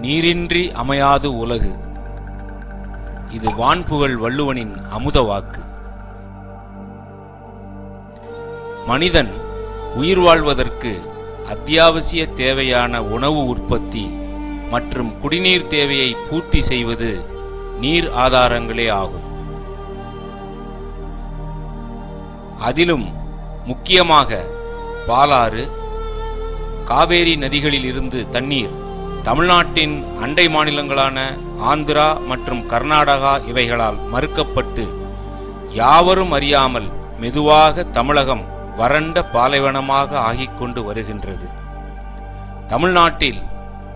நீரின்றி அமையாது உலகு. இது வான்புகழ் வள்ளுவனின் அமுத வாக்கு. மனிதன் உயிர் வாழ்வதற்கு அத்தியாவசிய தேவையான உணவு உற்பத்தி மற்றும் குடிநீர் தேவையை பூர்த்தி செய்வது நீர் ஆதாரங்களே ஆகும். அதிலும் முக்கியமாக பாலாறு, காவேரி நதிகளில் இருந்து தண்ணீர் தமிழ்நாட்டின் அண்டை மாநிலங்களான ஆந்திரா மற்றும் கர்நாடகா இவைகளால் மறுக்கப்பட்டு யாவரும் அறியாமல் மெதுவாக தமிழகம் வறண்ட பாலைவனமாக ஆகிக்கொண்டு வருகின்றது. தமிழ்நாட்டில்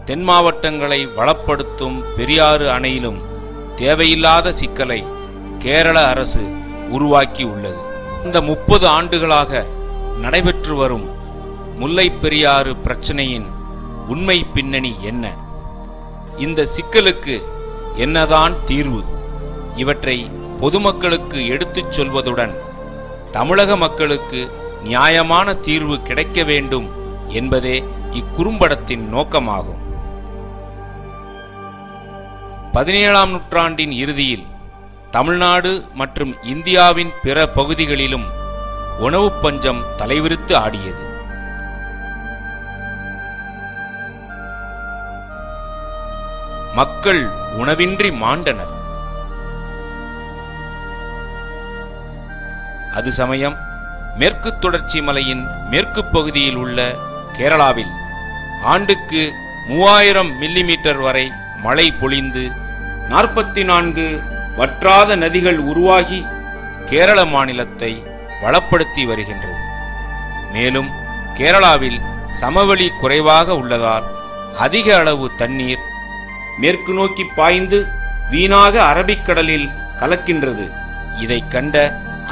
தென் மாவட்டங்களை வளப்படுத்தும் பெரியாறு அணையிலும் தேவையில்லாத சிக்கலை கேரள அரசு உருவாக்கி உள்ளது. இந்த 30 ஆண்டுகளாக நடைபெற்று வரும் முல்லை பெரியாறு பிரச்சனையின் உண்மை பின்னணி என்ன? இந்த சிக்கலுக்கு என்னதான் தீர்வு? இவற்றை பொதுமக்களுக்கு எடுத்துச் சொல்வதுடன் தமிழக மக்களுக்கு நியாயமான தீர்வு கிடைக்க வேண்டும் என்பதே இக்குறும்படத்தின் நோக்கமாகும். 17ஆம் நூற்றாண்டின் இறுதியில் தமிழ்நாடு மற்றும் இந்தியாவின் பிற பகுதிகளிலும் உணவு பஞ்சம் தலைவிரித்து ஆடியது. மக்கள் உணவின்றி மாண்டனர். அது சமயம் மேற்கு தொடர்ச்சி மலையின் மேற்கு பகுதியில் உள்ள கேரளாவில் ஆண்டுக்கு 3000 மில்லிமீட்டர் வரை மழை பொழிந்து 44 வற்றாத நதிகள் உருவாகி கேரள மாநிலத்தை வளப்படுத்தி வருகின்றது. மேலும் கேரளாவில் சமவெளி குறைவாக உள்ளதால் அதிக அளவு தண்ணீர் மேற்கு நோக்கி பாய்ந்து வீணாக அரபிக்கடலில் கலக்கின்றது. இதை கண்ட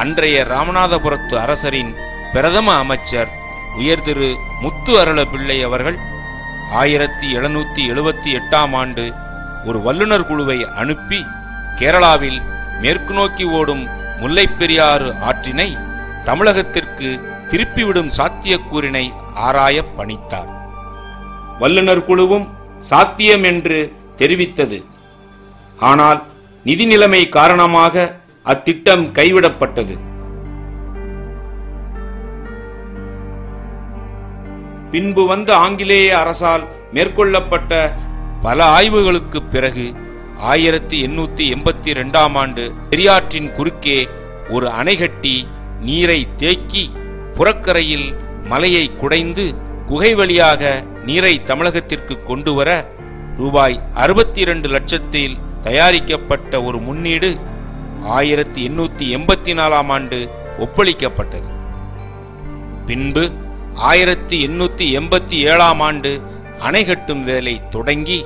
அன்றைய ராமநாதபுரத்து அரசரின் பிரதம அமைச்சர் உயர் திரு முத்து அருள பிள்ளை அவர்கள் 1778ஆம் ஆண்டு ஒரு வல்லுநர் குழுவை அனுப்பி கேரளாவில் மேற்கு நோக்கி ஓடும் முல்லை பெரியாறு ஆற்றினை தமிழகத்திற்கு திருப்பிவிடும் சாத்தியக்கூறினை ஆராய பணித்தார். வல்லுநர் குழுவும் சாத்தியம் என்று தெரிவித்தது. ஆனால் நிதி நிலைமை காரணமாக அத்திட்டம் கைவிடப்பட்டது. பின்பு வந்த ஆங்கிலேய அரசால் மேற்கொள்ளப்பட்ட பல ஆய்வுகளுக்கு பிறகு 1882ஆம் ஆண்டு பெரியாற்றின் குறுக்கே ஒரு அணை கட்டி நீரை தேக்கி புறக்கரையில் மலையை குடைந்து குகை வழியாக நீரை தமிழகத்திற்கு கொண்டுவர ரூபாய் 62 லட்சத்தில் தயாரிக்கப்பட்ட ஒரு முன்னீடு 1884ஆம் ஆண்டு ஒப்பளிக்கப்பட்டது. பின்பு 1887ஆம் ஆண்டு அணை கட்டும் வேலை தொடங்கி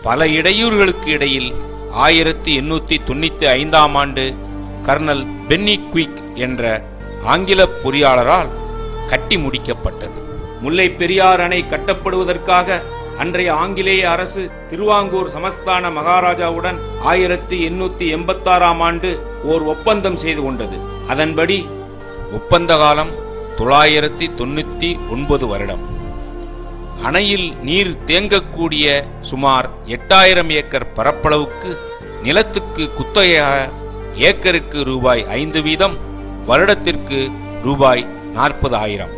பல இடையூறுகளுக்கு இடையில் 1895ஆம் ஆண்டு கர்னல் பென்னி குயிக் என்ற ஆங்கில பொறியாளரால் கட்டி முடிக்கப்பட்டது. முல்லை பெரியார் அணை கட்டப்படுவதற்காக அன்றைய ஆங்கிலேய அரசு திருவாங்கூர் சமஸ்தான மகாராஜாவுடன் 1886ஆம் ஆண்டு ஓர் ஒப்பந்தம் செய்து கொண்டது. அதன்படி ஒப்பந்த காலம் 999 வருடம். அணையில் நீர் தேங்கக்கூடிய சுமார் 8000 ஏக்கர் பரப்பளவுக்கு நிலத்துக்கு குத்தகையாக ஏக்கருக்கு ரூபாய் 5 வீதம், வருடத்திற்கு ரூபாய் 40,000.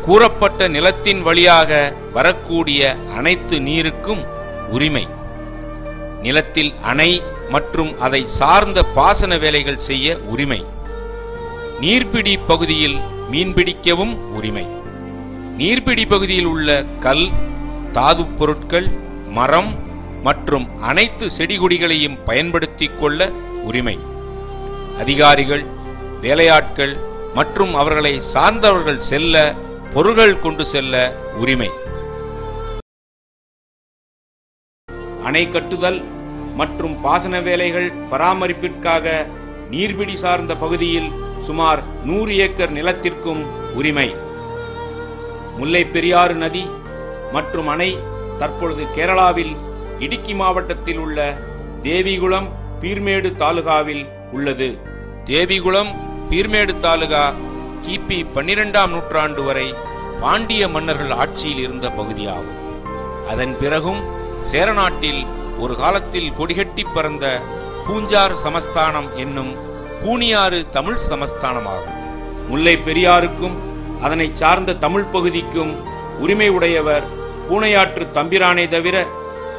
கூறப்பட்ட நிலத்தின் வழியாக வரக்கூடிய அனைத்து நீருக்கும் உரிமை. நிலத்தில் அணை மற்றும் அதை சார்ந்த பாசன வேலைகள் செய்ய உரிமை. நீர்பிடி பகுதியில் மீன்பிடிக்கவும் உரிமை. நீர்பிடி பகுதியில் உள்ள கல், தாது பொருட்கள், மரம் மற்றும் அனைத்து செடிகொடிகளையும் பயன்படுத்திக் கொள்ள உரிமை. அதிகாரிகள், வேலையாட்கள் மற்றும் அவர்களை சார்ந்தவர்கள் செல்ல, பொருள்கள் கொண்டு செல்ல உரிமை. அணை கட்டுதல் மற்றும் பாசன வேலைகள் பராமரிப்பிற்காக நீர்பிடி சார்ந்த பகுதியில் சுமார் 100 ஏக்கர் நிலத்திற்கும் உரிமை. முல்லை பெரியாறு நதி மற்றும் அணை தற்பொழுது கேரளாவில் இடுக்கி மாவட்டத்தில் உள்ள தேவிகுளம் பீர்மேடு தாலுகாவில் உள்ளது. தேவிகுளம் பீர்மேடு தாலுகா கிபி 12ஆம் நூற்றாண்டு வரை பாண்டிய மன்னர்கள் ஆட்சியில் இருந்த பகுதியாகும். அதன் பிறகும் சேரநாட்டில் ஒரு காலத்தில் கொடிகட்டி பறந்த பூஞ்சார் சமஸ்தானம் என்னும் பூணியாறு தமிழ் சமஸ்தானமாகும். முல்லை பெரியாருக்கும் அதனை சார்ந்த தமிழ் பகுதிக்கும் உரிமை உடையவர் பூனையாற்று தம்பிரானே தவிர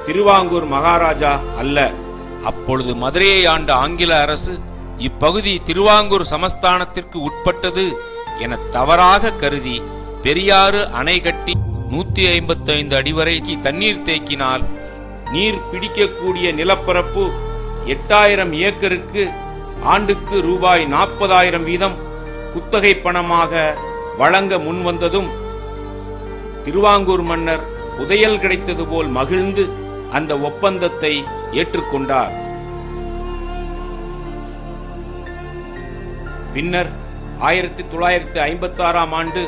திருவாங்கூர் மகாராஜா அல்ல. அப்பொழுது மதுரையை ஆண்ட ஆங்கில அரசு இப்பகுதி திருவாங்கூர் சமஸ்தானத்திற்கு உட்பட்டது என தவறாக கருதி பெரியாறு அணை கட்டி 155 அடி வரைக்கு தண்ணீர் தேக்கினால் நீர் பிடிக்கக்கூடிய நிலப்பரப்பு 8000 ஏக்கருக்கு ஆண்டுக்கு ரூபாய் 40,000 வீதம் குத்தகை பணமாக வழங்க முன்வந்ததும் திருவாங்கூர் மன்னர் புதையல் கிடைத்தது போல் மகிழ்ந்து அந்த ஒப்பந்தத்தை ஏற்றுக்கொண்டார். பின்னர் 1956ஆம் ஆண்டு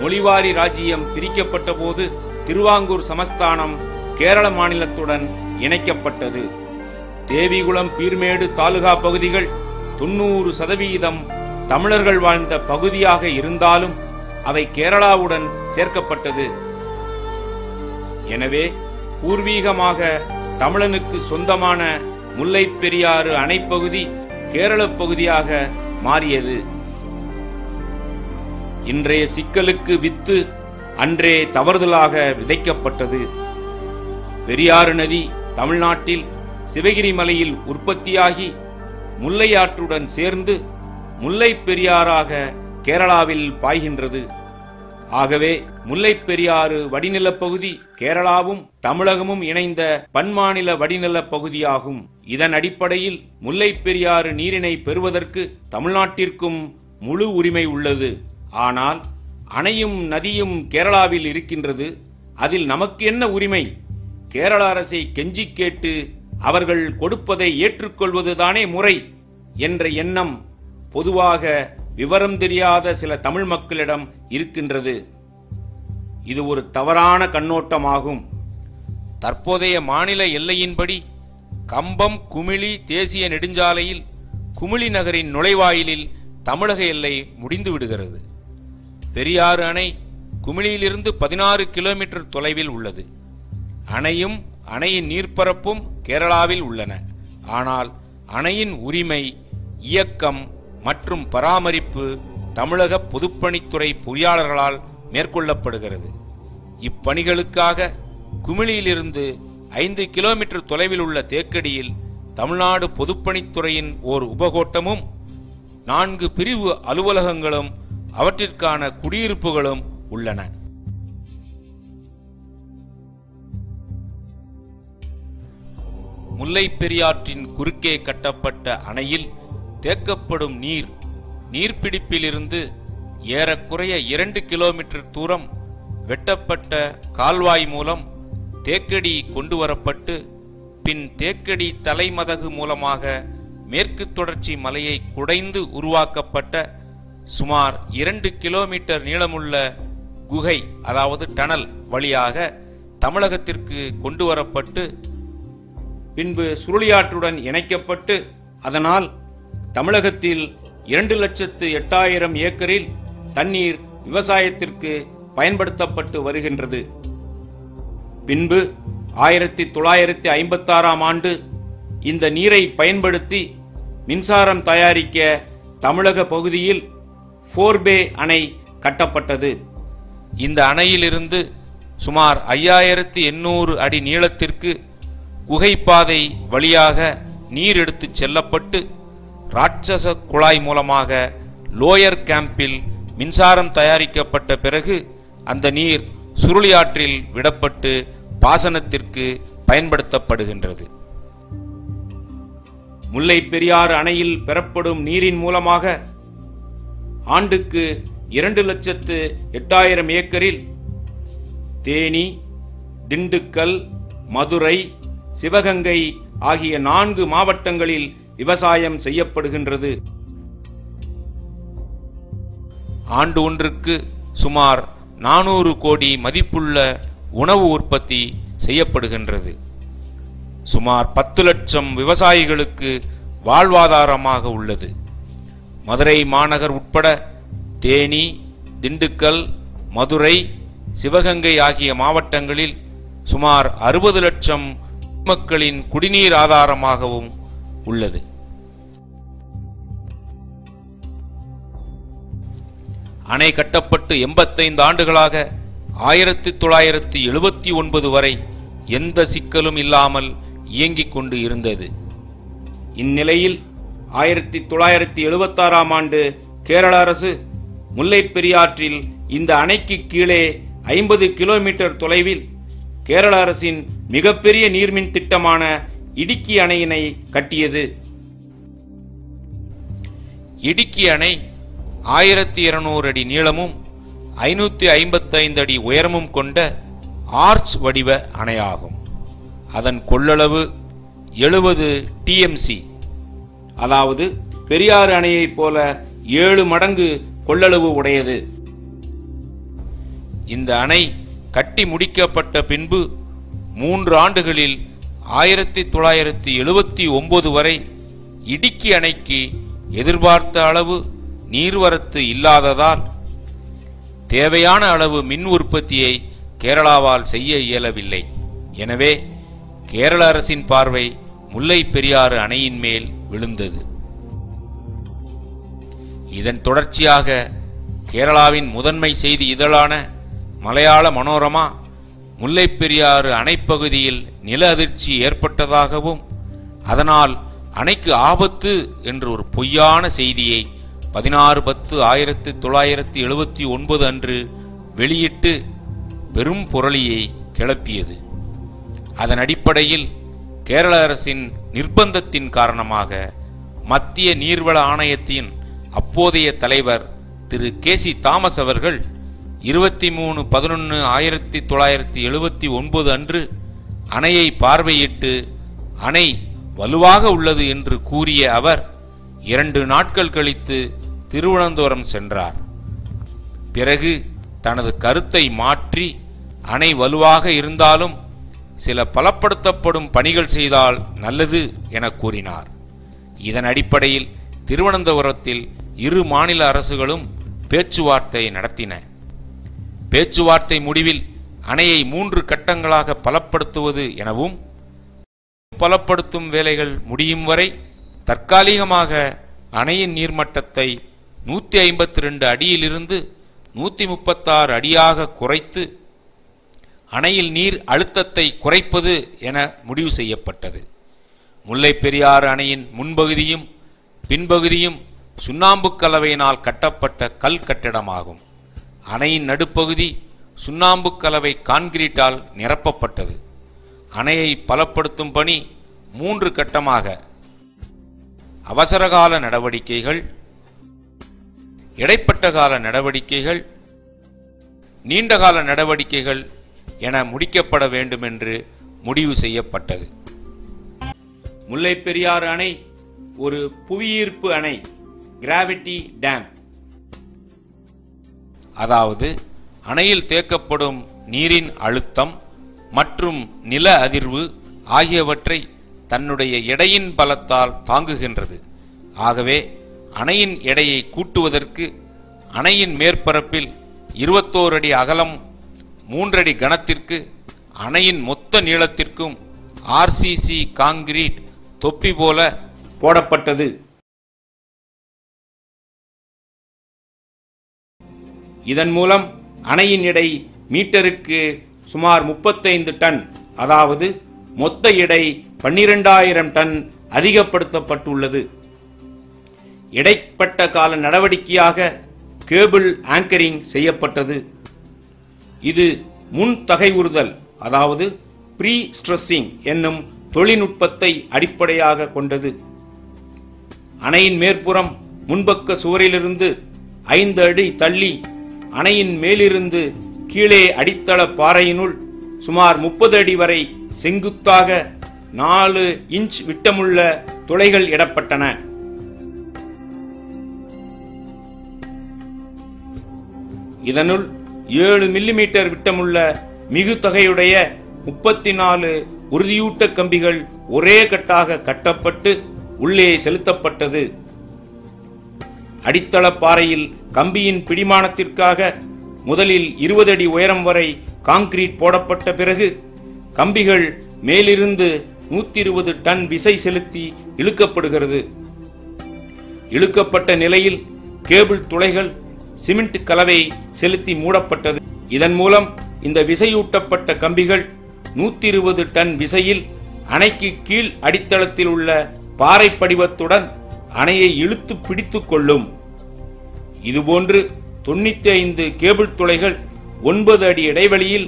மொழிவாரி ராஜ்யம் பிரிக்கப்பட்ட போது திருவாங்கூர் சமஸ்தானம் கேரள மாநிலத்துடன் இணைக்கப்பட்டது. தேவிகுளம் பீர்மேடு தாலுகா பகுதிகள் 90% தமிழர்கள் வாழ்ந்த பகுதியாக இருந்தாலும் அவை கேரளாவுடன் சேர்க்கப்பட்டது. எனவே பூர்வீகமாக தமிழனுக்கு சொந்தமான முல்லை பெரியாறு அணைப்பகுதி கேரள பகுதியாக மாறியது. இன்றைய சிக்கலுக்கு வித்து அன்றே தவறுதலாக விதைக்கப்பட்டது. பெரியாறு நதி தமிழ்நாட்டில் சிவகிரி மலையில் உற்பத்தியாகி முல்லையாற்றுடன் சேர்ந்து முல்லை பெரியாறாக கேரளாவில் பாய்கின்றது. ஆகவே முல்லை பெரியாறு வடிநிலப் பகுதி கேரளாவும் தமிழகமும் இணைந்த பன்மாநில வடிநிலப் பகுதியாகும். இதன் அடிப்படையில் முல்லை பெரியாறு நீரினை பெறுவதற்கு தமிழ்நாட்டிற்கும் முழு உரிமை உள்ளது. ஆனால் அணையும் நதியும் கேரளாவில் இருக்கின்றது. அதில் நமக்கு என்ன உரிமை? கேரள அரசை கெஞ்சி கேட்டு அவர்கள் கொடுப்பதை ஏற்றுக்கொள்வதுதானே முறை என்ற எண்ணம் பொதுவாக விவரம் தெரியாத சில தமிழ் மக்களிடம் இருக்கின்றது. இது ஒரு தவறான கண்ணோட்டமாகும். தற்போதைய மாநில எல்லையின்படி கம்பம் குமிளி தேசிய நெடுஞ்சாலையில் குமிளி நகரின் நுழைவாயிலில் தமிழக எல்லை முடிந்து விடுகிறது. பெரியாறு அணை குமிளியிலிருந்து 16 கிலோமீட்டர் தொலைவில் உள்ளது. அணையும் அணையின் நீர்ப்பரப்பும் கேரளாவில் உள்ளன. ஆனால் அணையின் உரிமை, இயக்கம் மற்றும் பராமரிப்பு தமிழக பொதுப்பணித்துறை பொறியாளர்களால் மேற்கொள்ளப்படுகிறது. இப்பணிகளுக்காக குமிளியிலிருந்து 5 கிலோமீட்டர் தொலைவில் உள்ள தேக்கடியில் தமிழ்நாடு பொதுப்பணித்துறையின் ஓர் உபகோட்டமும் 4 பிரிவு அலுவலகங்களும் அவற்றிற்கான குடியிருப்புகளும் உள்ளன. முல்லை பெரியாற்றின் குறுக்கே கட்டப்பட்ட அணையில் தேக்கப்படும் நீர்பிடிப்பிலிருந்து ஏறக்குறைய 2 கிலோமீட்டர் தூரம் வெட்டப்பட்ட கால்வாய் மூலம் தேக்கடி கொண்டு வரப்பட்டு பின் தேக்கடி தலைமதகு மூலமாக மேற்கு தொடர்ச்சி மலையை குடைந்து உருவாக்கப்பட்ட சுமார் 2 கிலோமீட்டர் நீளமுள்ள குகை அதாவது டனல் வழியாக தமிழகத்திற்கு கொண்டு வரப்பட்டு பின்பு சுருளியாற்றுடன் இணைக்கப்பட்டு அதனால் தமிழகத்தில் 2,08,000 ஏக்கரில் தண்ணீர் விவசாயத்திற்கு பயன்படுத்தப்பட்டு வருகின்றது. பின்பு 1956ஆம் ஆண்டு இந்த நீரை பயன்படுத்தி மின்சாரம் தயாரிக்க தமிழக பகுதியில் போர்பே அணை கட்டப்பட்டது. இந்த அணையிலிருந்து சுமார் 5800 அடி நீளத்திற்கு குகைப்பாதை வழியாக நீர் எடுத்துச் செல்லப்பட்டு ராட்சச குழாய் மூலமாக லோயர் கேம்பில் மின்சாரம் தயாரிக்கப்பட்ட பிறகு அந்த நீர் சுருளியாற்றில் விடப்பட்டு பாசனத்திற்கு பயன்படுத்தப்படுகின்றது. முல்லை பெரியாறு அணையில் பெறப்படும் நீரின் மூலமாக ஆண்டுக்கு 2,08,000 ஏக்கரில் தேனி, திண்டுக்கல், மதுரை, சிவகங்கை ஆகிய 4 மாவட்டங்களில் விவசாயம் செய்யப்படுகின்றது. ஆண்டு ஒன்றுக்கு சுமார் 400 கோடி மதிப்புள்ள உணவு உற்பத்தி செய்யப்படுகின்றது. சுமார் 10 லட்சம் விவசாயிகளுக்கு வாழ்வாதாரமாக உள்ளது. மதுரை மாநகர் உட்பட தேனி, திண்டுக்கல், மதுரை, சிவகங்கை ஆகிய மாவட்டங்களில் சுமார் 60 லட்சம் மக்களின் குடிநீர் ஆதாரமாகவும் உள்ளது. அணை கட்டப்பட்டு 85 ஆண்டுகளாக 1979 வரை எந்த சிக்கலும் இல்லாமல் இயங்கிக் கொண்டு இருந்தது. இந்நிலையில் 1976ஆம் ஆண்டு கேரள அரசு முல்லைப் பெரியாற்றில் இந்த அணைக்கு கீழே 50 கிலோமீட்டர் தொலைவில் கேரள அரசின் மிகப்பெரிய நீர்மின் திட்டமான இடுக்கி அணையினை கட்டியது. இடுக்கி அணை 1200 அடி நீளமும் 555 அடி உயரமும் கொண்ட ஆர்ச் வடிவ அணையாகும். அதன் கொள்ளளவு 70 TMC, அதாவது பெரியாறு அணையைப் போல 7 மடங்கு கொள்ளளவு உடையது. இந்த அணை கட்டி முடிக்கப்பட்ட பின்பு 3 ஆண்டுகளில் 1979 வரை இடுக்கி அணைக்கு எதிர்பார்த்த அளவு நீர்வரத்து இல்லாததால் தேவையான அளவு மின் உற்பத்தியை கேரளாவால் செய்ய இயலவில்லை. எனவே கேரள அரசின் பார்வை முல்லை பெரியாறு அணையின் மேல் விழுந்தது. இதன் தொடர்ச்சியாக கேரளாவின் முதன்மை செய்தி இதழான மலையாள மனோரமா முல்லை பெரியாறு அணைப்பகுதியில் நில அதிர்ச்சி ஏற்பட்டதாகவும் அதனால் அணைக்கு ஆபத்து என்று ஒரு பொய்யான செய்தியை 16/10/1979 அன்று வெளியிட்டு பெரும் புரளியை கிளப்பியது. அதன் அடிப்படையில் கேரள அரசின் நிர்பந்தத்தின் காரணமாக மத்திய நீர்வள ஆணையத்தின் அப்போதைய தலைவர் திரு KC தாமஸ் அவர்கள் 23/11/1979 அன்று அணையை பார்வையிட்டு அணை வலுவாக உள்ளது என்று கூறிய அவர் 2 நாட்கள் கழித்து திருவனந்தபுரம் சென்றார். பிறகு தனது கருத்தை மாற்றி அணை வலுவாக இருந்தாலும் சில பலப்படுத்தப்படும் பணிகள் செய்தால் நல்லது என கூறினார். இதன் அடிப்படையில் திருவனந்தபுரத்தில் இரு மாநில அரசுகளும் பேச்சுவார்த்தை நடத்தின. பேச்சுவார்த்தை முடிவில் அணையை 3 கட்டங்களாக பலப்படுத்துவது எனவும் பலப்படுத்தும் வேலைகள் முடியும் வரை தற்காலிகமாக அணையின் நீர்மட்டத்தை 152 அடியிலிருந்து 136 அடியாக குறைத்து அணையில் நீர் அழுத்தத்தை குறைப்பது என முடிவு செய்யப்பட்டது. முல்லை பெரியாறு அணையின் முன்பகுதியும் பின்பகுதியும் சுண்ணாம்பு கலவையினால் கட்டப்பட்ட கல் கட்டிடமாகும். அணையின் நடுப்பகுதி சுண்ணாம்பு கலவை கான்கிரீட்டால் நிரப்பப்பட்டது. அணையை பலப்படுத்தும் பணி 3 கட்டமாக அவசரகால நடவடிக்கைகள், இடைப்பட்ட கால நடவடிக்கைகள், நீண்டகால நடவடிக்கைகள் என முடிக்கப்பட வேண்டும் என்று முடிவு செய்யப்பட்டது. முல்லை பெரியாறு அணை ஒரு புவியீர்ப்பு அணை, கிராவிட்டி டேம். அதாவது அணையில் தேக்கப்படும் நீரின் அழுத்தம் மற்றும் நில அதிர்வு ஆகியவற்றை தன்னுடைய எடையின் பலத்தால் தாங்குகின்றது. ஆகவே அணையின் எடையை கூட்டுவதற்கு அணையின் மேற்பரப்பில் 21 அடி அகலம் 3 அடி கனத்திற்கு அணையின் மொத்த நீளத்திற்கும் RCC காங்கிரீட் தொப்பி போல போடப்பட்டது. இதன் மூலம் அணையின் எடை மீட்டருக்கு சுமார் 35 டன், அதாவது மொத்த எடை 12,000 டன் அதிகப்படுத்தப்பட்டுள்ளது. இடைப்பட்ட கால நடவடிக்கையாக கேபிள் ஆங்கரிங் செய்யப்பட்டது. இது முன் தகைவுறுதல், அதாவது ப்ரீ ஸ்ட்ரெஸ்ஸிங் என்னும் தொழில்நுட்பத்தை அடிப்படையாக கொண்டது. அணையின் மேற்புறம் முன்பக்க சுவரிலிருந்து 5 அடி தள்ளி அணையின் மேலிருந்து கீழே அடித்தள பாறையினுள் சுமார் 30 அடி வரை செங்குத்தாக 4 இன்ச் விட்டமுள்ள துளைகள் இடப்பட்டன. இதனுள் 7 மில்லிமீட்டர் விட்டமுள்ள மிகு தொகையுடைய 34 உறுதியூட்ட கம்பிகள் ஒரே கட்டாக கட்டப்பட்டு உள்ளே செலுத்தப்பட்டது. அடித்தள பாறையில் கம்பியின் பிடிமானத்திற்காக முதலில் 20 அடி உயரம் வரை கான்கிரீட் போடப்பட்ட பிறகு கம்பிகள் மேலிருந்து 120 டன் விசை செலுத்தி இழுக்கப்படுகிறது. இழுக்கப்பட்ட நிலையில் கேபிள் துளைகள் சிமெண்ட் கலவை செலுத்தி மூடப்பட்டது. இதன் மூலம் இந்த விசையூட்டப்பட்ட கம்பிகள் 120 டன் விசையில் அணைக்கு கீழ் அடித்தளத்தில் உள்ள பாறை படிவத்துடன் அணையை இழுத்து பிடித்துக் கொள்ளும். இதுபோன்று 95 கேபிள் துளைகள் 9 அடி இடைவெளியில்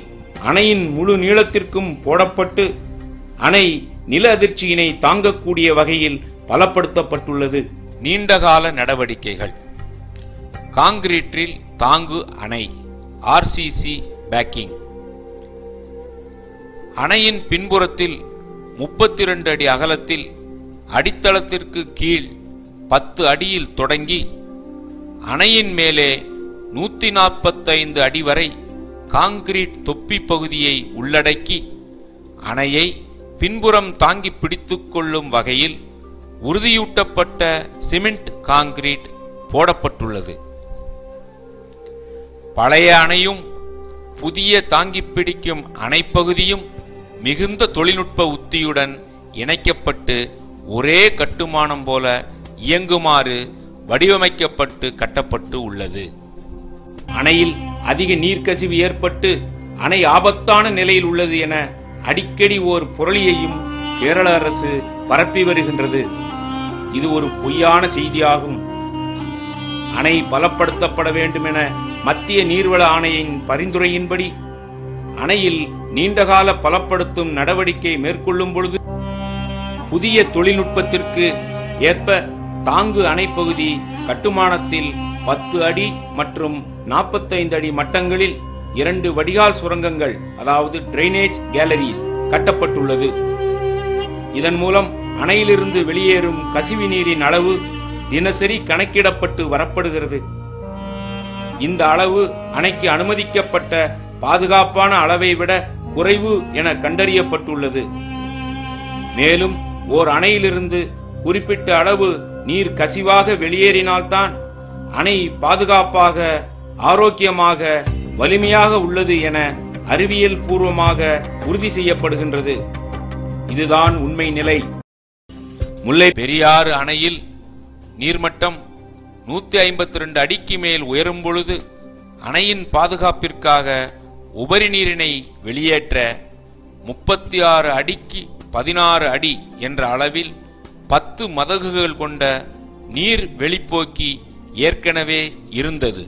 அணையின் முழு நீளத்திற்கும் போடப்பட்டு அணை நில அதிர்ச்சியினை தாங்கக்கூடிய வகையில் பலப்படுத்தப்பட்டுள்ளது. நீண்டகால நடவடிக்கைகள். காங்கிரீட்டில் தாங்கு அணை ஆர்சிசி பேக்கிங். அணையின் பின்புறத்தில் 32 அடி அகலத்தில் அடித்தளத்திற்கு கீழ் 10 அடியில் தொடங்கி அணையின் மேலே 145 அடி வரை காங்கிரீட் தொப்பி பகுதியை உள்ளடக்கி அணையை பின்புறம் தாங்கி பிடித்துக் கொள்ளும் வகையில் உறுதியூட்டப்பட்ட சிமெண்ட் காங்கிரீட் போடப்பட்டுள்ளது. பழைய அணையும் புதிய தாங்கி பிடிக்கும் அணைப்பகுதியும் மிகுந்த தொழில்நுட்ப உத்தியுடன் இணைக்கப்பட்டு ஒரே கட்டுமானம் போல இயங்குமாறு வடிவமைக்கப்பட்டு கட்டப்பட்டு உள்ளது. அணையில் அதிக நீர்க்கசிவு ஏற்பட்டு அணை ஆபத்தான நிலையில் உள்ளது என அடிக்கடி ஓர் புரளியையும் கேரள அரசு பரப்பி வருகின்றது. இது ஒரு பொய்யான செய்தியாகும். அணை பலப்படுத்தப்பட வேண்டும் என மத்திய நீர்வள ஆணையின் பரிந்துரையின்படி அணையில் நீண்டகால பலப்படுத்தும் நடவடிக்கை மேற்கொள்ளும் பொழுது புதிய தொழில்நுட்பத்திற்கு ஏற்ப தாங்கு அணைப்பகுதி கட்டுமானத்தில் 10 அடி மற்றும் 45 அடி மட்டங்களில் 2 வடிகால் சுரங்கங்கள், அதாவது டிரைனேஜ் கேலரிஸ் கட்டப்பட்டுள்ளது. இதன் மூலம் அணையிலிருந்து வெளியேறும் கசிவு நீரின் அளவு தினசரி கணக்கிடப்பட்டு வரப்படுகிறது. இந்த அளவு அணைக்கு அனுமதிக்கப்பட்ட பாதுகாப்பான அளவை விட குறைவு என கண்டறியப்பட்டுள்ளது. மேலும் ஓர் அணையிலிருந்து குறிப்பிட்ட அளவு நீர் கசிவாக வெளியேறினால்தான் அணை பாதுகாப்பாக, ஆரோக்கியமாக, வலிமையாக உள்ளது என அறிவியல் பூர்வமாக உறுதி செய்யப்படுகின்றது. இதுதான் உண்மை நிலை. முல்லை பெரியாறு அணையில் நீர்மட்டம் 152 அடிக்கு மேல் உயரும் பொழுது அணையின் பாதுகாப்பிற்காக உபரி நீரினை வெளியேற்ற 36 அடிக்கு 16 அடி என்ற அளவில் 10 மதகுகள் கொண்ட நீர் வெளிப்போக்கி ஏற்கனவே இருந்தது.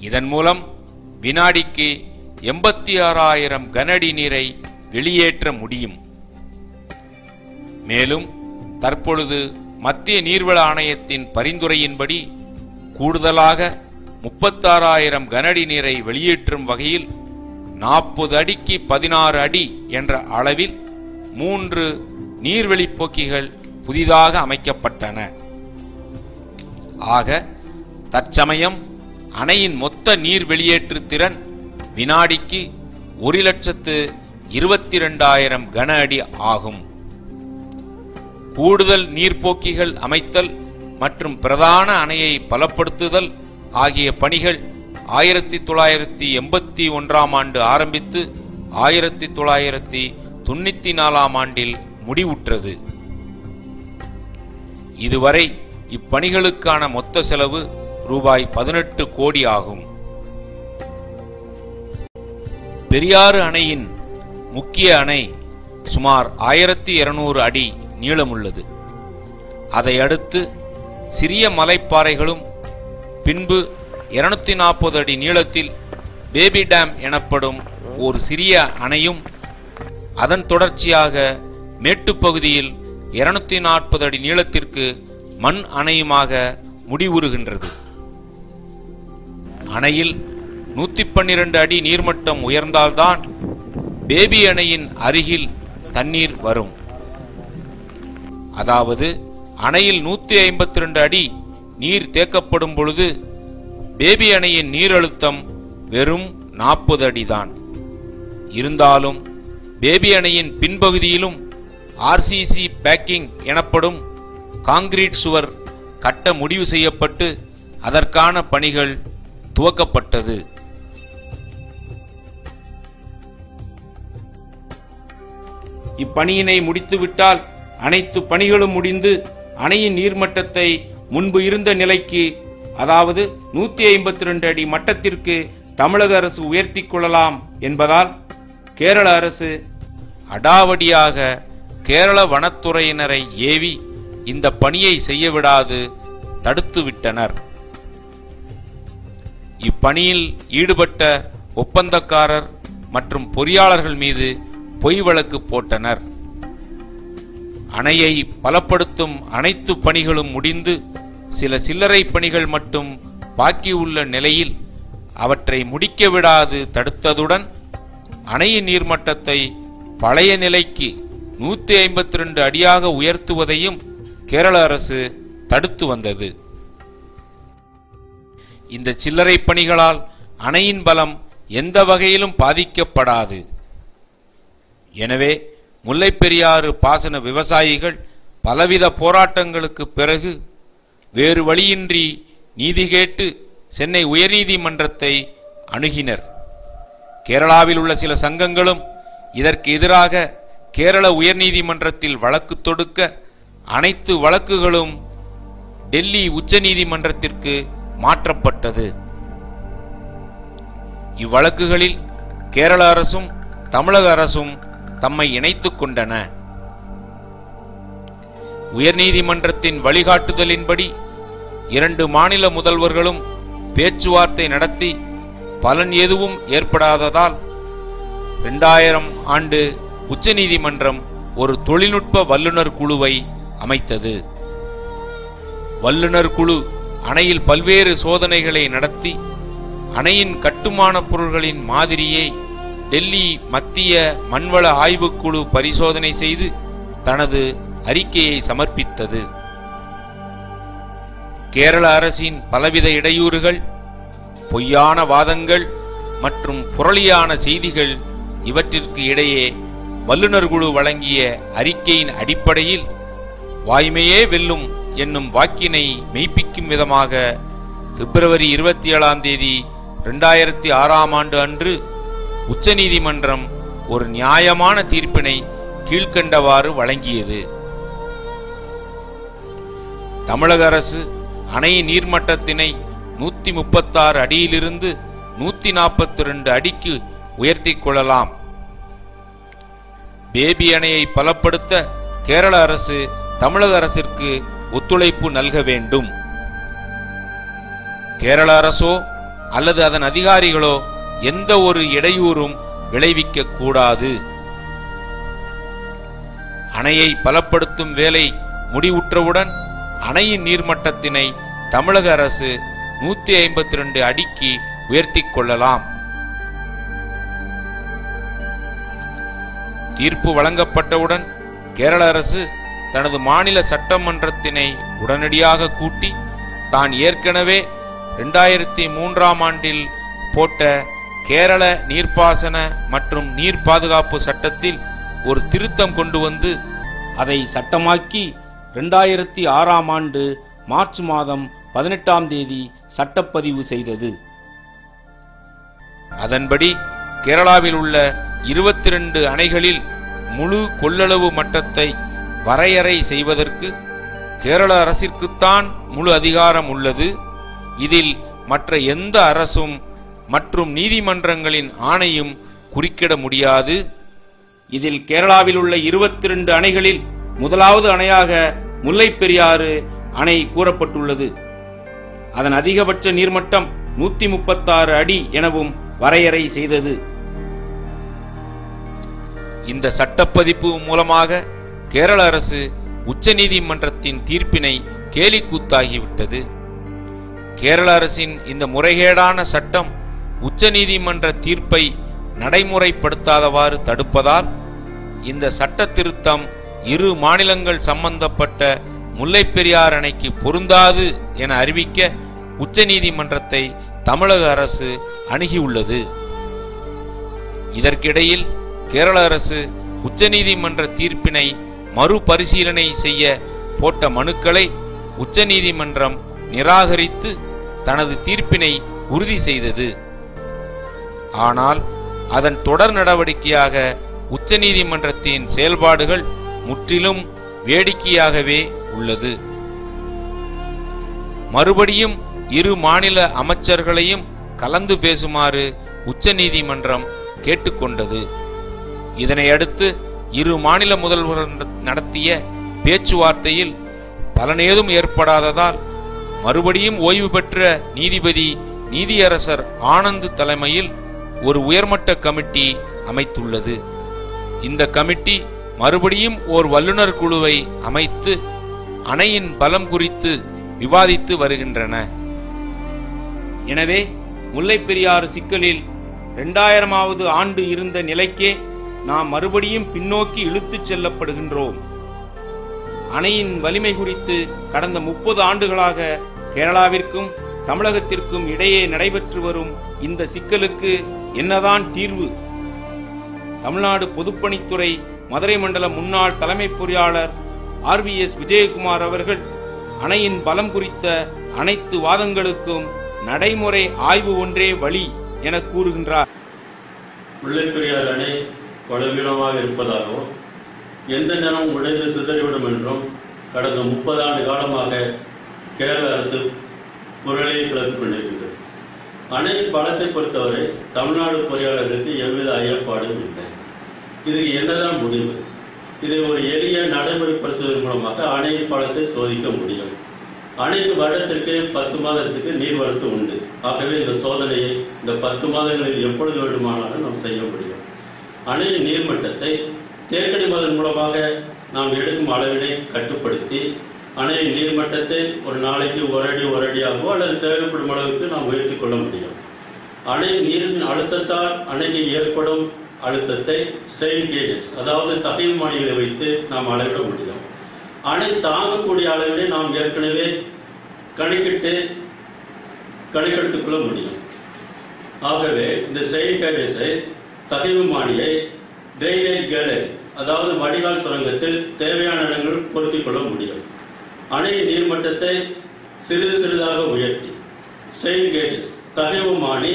இதன் மூலம் வினாடிக்கு 86,000 கனஅடி நீரை வெளியேற்ற முடியும். மேலும் தற்பொழுது மத்திய நீர்வள ஆணையத்தின் பரிந்துரையின்படி கூடுதலாக 36,000 கனஅடி நீரை வெளியேற்றும் வகையில் 40 அடிக்கு 16 அடி என்ற அளவில் 3 நீர்வெளிப்போக்கிகள் புதிதாக அமைக்கப்பட்டன. ஆக தற்சமயம் அணையின் மொத்த நீர் வெளியேற்று திறன் வினாடிக்கு 1,22,000 கன அடி ஆகும். கூடுதல் நீர்ப்போக்கிகள் அமைத்தல் மற்றும் பிரதான அணையை பலப்படுத்துதல் ஆகிய பணிகள் 1981ஆம் ஆண்டு ஆரம்பித்து 1994ஆம் ஆண்டில் முடிவுற்றது. இதுவரை இப்பணிகளுக்கான மொத்த செலவு ரூபாய் 18 கோடி ஆகும். பெரியாறு அணையின் முக்கிய அணை சுமார் 1200 அடி நீளமுள்ளது. அதை அடுத்து சிறிய மலைப்பாறைகளும் பின்பு 240 அடி நீளத்தில் பேபி டேம் எனப்படும் ஒரு சிறிய அணையும் அதன் தொடர்ச்சியாக மேட்டுப்பகுதியில் 240 அடி நீளத்திற்கு மண் அணையுமாக முடிவுறுகின்றது. அணையில் 112 அடி நீர்மட்டம் உயர்ந்தால்தான் பேபி அணையின் அருகில் தண்ணீர் வரும். அதாவது அணையில் 152 அடி நீர் தேக்கப்படும் பொழுது பேபி அணையின் நீரழுத்தம் வெறும் 40 அடிதான். இருந்தாலும் பேபி அணையின் பின்பகுதியிலும் ஆர்சிசி பேக்கிங் எனப்படும் காங்கிரீட் சுவர் கட்ட முடிவு செய்யப்பட்டு அதற்கான பணிகள் துவக்கப்பட்டது. இப்பணியினை முடித்துவிட்டால் அனைத்து பணிகளும் முடிந்து அணையின் நீர்மட்டத்தை முன்பு இருந்த நிலைக்கு, அதாவது 152 அடி மட்டத்திற்கு தமிழக அரசு உயர்த்தி கொள்ளலாம் என்பதால் கேரள அரசு அடாவடியாக கேரள வனத்துறையினரை ஏவி இந்த பணியை செய்யவிடாது தடுத்துவிட்டனர். இப்பணியில் ஈடுபட்ட ஒப்பந்தக்காரர் மற்றும் பொறியாளர்கள் மீது பொய் வழக்கு போட்டனர். அணையை பலப்படுத்தும் அனைத்து பணிகளும் முடிந்து சில சில்லறை பணிகள் மட்டும் பாக்கியுள்ள நிலையில் அவற்றை முடிக்க விடாது தடுத்ததுடன் அணையின் நீர்மட்டத்தை பழைய நிலைக்கு 152 அடியாக உயர்த்துவதையும் கேரள அரசு தடுத்து வந்தது. இந்த சில்லறை பணிகளால் அணையின் பலம் எந்த வகையிலும் பாதிக்கப்படாது. எனவே முல்லைப்பெரியாறு பாசன விவசாயிகள் பலவித போராட்டங்களுக்கு பிறகு வேறு வழியின்றி நீதி கேட்டு சென்னை உயர்நீதிமன்றத்தை அணுகினர். கேரளாவில் உள்ள சில சங்கங்களும் இதற்கு எதிராக கேரள உயர்நீதிமன்றத்தில் வழக்கு தொடுக்க அனைத்து வழக்குகளும் டெல்லி உச்சநீதிமன்றத்திற்கு மாற்றப்பட்டது. இவ்வழக்குகளில் கேரள அரசும் தமிழக அரசும் தம்மை இணைத்துக் கொண்டன. உயர்நீதிமன்றத்தின் வழிகாட்டுதலின்படி 2 மாநில முதல்வர்களும் பேச்சுவார்த்தை நடத்தி பலன் எதுவும் ஏற்படாததால் 2000 ஆண்டு உச்சநீதிமன்றம் ஒரு தொழில்நுட்ப வல்லுநர் குழுவை அமைத்தது. வல்லுநர் குழு அணையில் பல்வேறு சோதனைகளை நடத்தி அணையின் கட்டுமான பொருள்களின் மாதிரியை டெல்லி மத்திய மண்வள ஆய்வுக்குழு பரிசோதனை செய்து தனது அறிக்கையை சமர்ப்பித்தது. கேரள அரசின் பலவித இடையூறுகள், பொய்யான வாதங்கள் மற்றும் புரளியான செய்திகள் இவற்றிற்கு இடையே வல்லுநர் குழு வழங்கிய அறிக்கையின் அடிப்படையில் வாய்மையே வெல்லும் என்னும் வாக்கினை மெய்ப்பிக்கும் விதமாக பிப்ரவரி 27 2006 ஆண்டு அன்று உச்சநீதிமன்றம் ஒரு நியாயமான தீர்ப்பினை கீழ்க்கண்டவாறு வழங்கியது. தமிழக அரசு அணையின் நீர்மட்டத்தினை 136 அடியிலிருந்து 142 அடிக்கு உயர்த்தி கொள்ளலாம். பேபி அணையை பலப்படுத்த கேரள அரசு தமிழக அரசிற்கு ஒத்துழைப்பு நல்க வேண்டும். கேரள அரசோ அல்லது அதன் அதிகாரிகளோ எந்த ஒரு இடையூறும் விளைவிக்க கூடாது. அணையை பலப்படுத்தும் வேலை முடிவுற்றவுடன் அணையின் நீர்மட்டத்தினை தமிழக அரசு 152 அடிக்கு உயர்த்தி கொள்ளலாம். தீர்ப்பு வழங்கப்பட்டவுடன் கேரள அரசு தனது மாநில சட்டமன்றத்தினை உடனடியாக கூட்டி தான் ஏற்கனவே 2003 ஆண்டில் போட்ட கேரள நீர்ப்பாசன மற்றும் நீர் பாதுகாப்பு சட்டத்தில் ஒரு திருத்தம் கொண்டு வந்து அதை சட்டமாக்கி 2006 ஆண்டு மார்ச் மாதம் 18 சட்டப்பதிவு செய்தது. அதன்படி கேரளாவில் உள்ள 22 அணைகளில் முழு கொள்ளளவு மட்டத்தை வரையறை செய்வதற்கு கேரள அரசிற்குத்தான் முழு அதிகாரம் உள்ளது. இதில் மற்ற எந்த அரசும் மற்றும் நீதிமன்றங்களின் ஆணையும் குறுக்கிட முடியாது. இதில் கேரளாவில் உள்ள 22 அணைகளில் முதலாவது அணையாக முல்லைப்பெரியாறு அணை கூறப்பட்டுள்ளது. அதன் அதிகபட்ச நீர்மட்டம் 136 அடி எனவும் வரையறை செய்தது. இந்த சட்டப்பதிப்பு மூலமாக கேரள அரசு உச்சநீதிமன்றத்தின் தீர்ப்பினை கேலிக்கூத்தாகிவிட்டது. கேரள அரசின் இந்த முறைகேடான சட்டம் உச்சநீதிமன்ற தீர்ப்பை நடைமுறைப்படுத்தாதவாறு தடுப்பதால் இந்த சட்ட திருத்தம் 2 மாநிலங்கள் சம்பந்தப்பட்ட முல்லைப்பெரியாறு அணைக்கு பொருந்தாது என அறிவிக்க உச்சநீதிமன்றத்தை தமிழக அரசு அணுகியுள்ளது. இதற்கிடையில் கேரள அரசு உச்சநீதிமன்ற தீர்ப்பினை மறுபரிசீலனை செய்ய போட்ட மனுக்களை உச்சநீதிமன்றம் நிராகரித்து தனது தீர்ப்பினை உறுதி செய்தது. ஆனால் அதன் தொடர் நடவடிக்கையாக உச்சநீதிமன்றத்தின் செயல்பாடுகள் முற்றிலும் வேடிக்கையாகவே உள்ளது. மறுபடியும் இரு மாநில அமைச்சர்களையும் கலந்து பேசுமாறு உச்சநீதிமன்றம் கேட்டுக்கொண்டது. இதனையடுத்து இரு மாநில முதல்வர்கள் நடத்திய பேச்சுவார்த்தையில் பலனேதும் ஏற்படாததால் மறுபடியும் ஓய்வு பெற்ற நீதிபதி நீதியரசர் ஆனந்த் தலைமையில் ஒரு உயர்மட்ட கமிட்டி அமைத்துள்ளது. இந்த கமிட்டி மறுபடியும் ஓர் வல்லுநர் குழுவை அமைத்து அணையின் பலம் குறித்து விவாதித்து வருகின்றன. எனவே முல்லைப் பெரியாறு சிக்கலில் 2000வது ஆண்டு இருந்த நிலைக்கே நாம் மறுபடியும் பின்னோக்கி இழுத்துச் செல்லப்படுகின்றோம். அணையின் வலிமை குறித்து கடந்த 30 ஆண்டுகளாக கேரளாவிற்கும் தமிழகத்திற்கும் இடையே நடைபெற்று வரும் இந்த சிக்கலுக்கு என்னதான் தீர்வு? தமிழ்நாடு பொதுப்பணித்துறை மதுரை மண்டல முன்னாள் தலைமை பொறியாளர் RVS விஜயகுமார் அவர்கள் அணையின் பலம் குறித்த அனைத்து வாதங்களுக்கும் நடைமுறை ஆய்வு ஒன்றே வழி என கூறுகின்றார். முல்லைப் பெரியாறு அணை பலவீனமாக இருப்பதாகவும் எந்த நேரம் உடைந்து சிதறிவிடும் என்றும் கடந்த 30 ஆண்டு காலமாக கேரள அரசு குரலை கிளப்பிக் கொண்டிருக்கிறது. அணையின் பலத்தை பொறுத்தவரை தமிழ்நாடு பொறியாளர்களுக்கு எவ்வித ஐயப்பாடும் இல்லை. இதுக்கு என்னதான் முடிவு? இதை ஒரு எளிய நடைமுறை பரிசோதனை மூலமாக அணையின் பலத்தை சோதிக்க முடியும். அணைக்கு வருடத்திற்கு 10 மாதத்துக்கு நீர்வரத்து உண்டு. ஆகவே இந்த சோதனையை இந்த 10 மாதங்களில் எப்பொழுது வேண்டுமானாலும் நாம் செய்ய முடியும். அணையின் நீர்மட்டத்தை தேக்கடி மதன் மூலமாக நாம் எடுக்கும் அளவினை கட்டுப்படுத்தி அணையின் நீர்மட்டத்தை ஒரு நாளைக்கு ஒரு அடியாகவோ அல்லது தேவைப்படும் அளவுக்கு நாம் உயர்த்திக் கொள்ள முடியும். அணையின் நீரின் அழுத்தத்தால் அணைக்கு ஏற்படும் அழுத்தத்தை ஸ்ட்ரெயின் கேஜஸ், அதாவது தகைவுமானிகளை வைத்து நாம் அளவிட முடியும். அணை தாங்கக்கூடிய அளவினை நாம் ஏற்கனவே கணக்கெடுத்துக் கொள்ள முடியும். ஆகவே இந்த ஸ்ட்ரெயின் கேஜஸை, தகைவுமானியை டிரைனேஜ் கேலரி, அதாவது வடிகால் சுரங்கத்தில் தேவையான இடங்கள் பொருத்திக் கொள்ள முடியும். அணையின் நீர்மட்டத்தை சிறிது சிறிதாக உயர்த்தி ஸ்ட்ரெயின் கேஜஸ், தகைவுமானி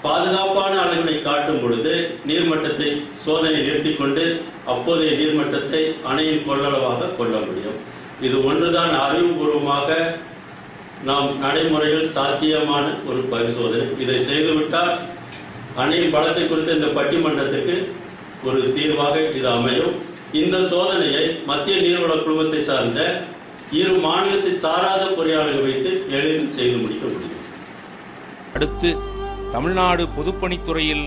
பாதுகாப்பான அளவினை காட்டும் பொழுது நீர்மட்டத்தை சோதனை நிறுத்திக் கொண்டு அப்போதைய நீர்மட்டத்தை அணையின் கொள்ளளவாக கொள்ள முடியும். இது ஒன்றுதான் அறிவுபூர்வமாக நாம் நடைமுறையில் சாத்தியமான ஒரு பரிசோதனை. இதை செய்துவிட்டால் அணையின் பலத்தை குறித்த இந்த பட்டிமன்றத்துக்கு ஒரு தீர்வாக இது அமையும். இந்த சோதனையை மத்திய நீர்வள குழுமத்தை சார்ந்த இரு மாநிலத்தை சாராத பொறியாளர்கள் வைத்து எளிதில் செய்து முடிக்க முடியும். அடுத்து தமிழ்நாடு பொதுப்பணித்துறையில்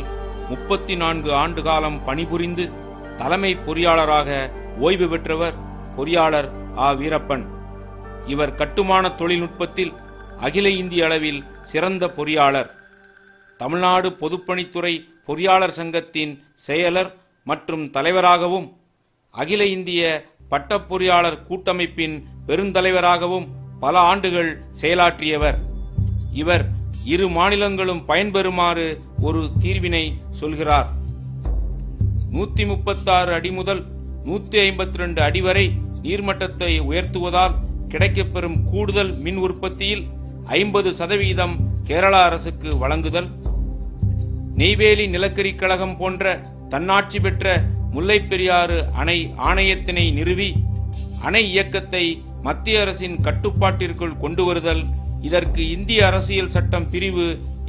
34 ஆண்டு காலம் பணிபுரிந்து தலைமை பொறியாளராக ஓய்வு பெற்றவர் பொறியாளர் வீரப்பன். இவர் கட்டுமான தொழில்நுட்பத்தில் அகில இந்திய அளவில் சிறந்த பொறியாளர். தமிழ்நாடு பொதுப்பணித்துறை பொறியாளர் சங்கத்தின் செயலர் மற்றும் தலைவராகவும் அகில இந்திய பட்ட பொறியாளர் கூட்டமைப்பின் பெருந்தலைவராகவும் பல ஆண்டுகள் செயலாற்றியவர். இவர் இரு மாநிலங்களும் பயன்பெறுமாறு ஒரு தீர்வினை சொல்கிறார். 136 அடி முதல் 152 அடி வரை நீர்மட்டத்தை உயர்த்துவதால் கிடைக்கப்பெறும் கூடுதல் மின் உற்பத்தியில் 50% கேரளா அரசுக்கு வழங்குதல், நெய்வேலி நிலக்கரி கழகம் போன்ற தன்னாட்சி பெற்ற முல்லைப் பெரியாறு அணை ஆணையத்தினை நிறுவி அணை இயக்கத்தை மத்திய அரசின் கட்டுப்பாட்டிற்குள் கொண்டு வருதல், இதற்கு இந்திய அரசியல் சட்டம் பிரிவு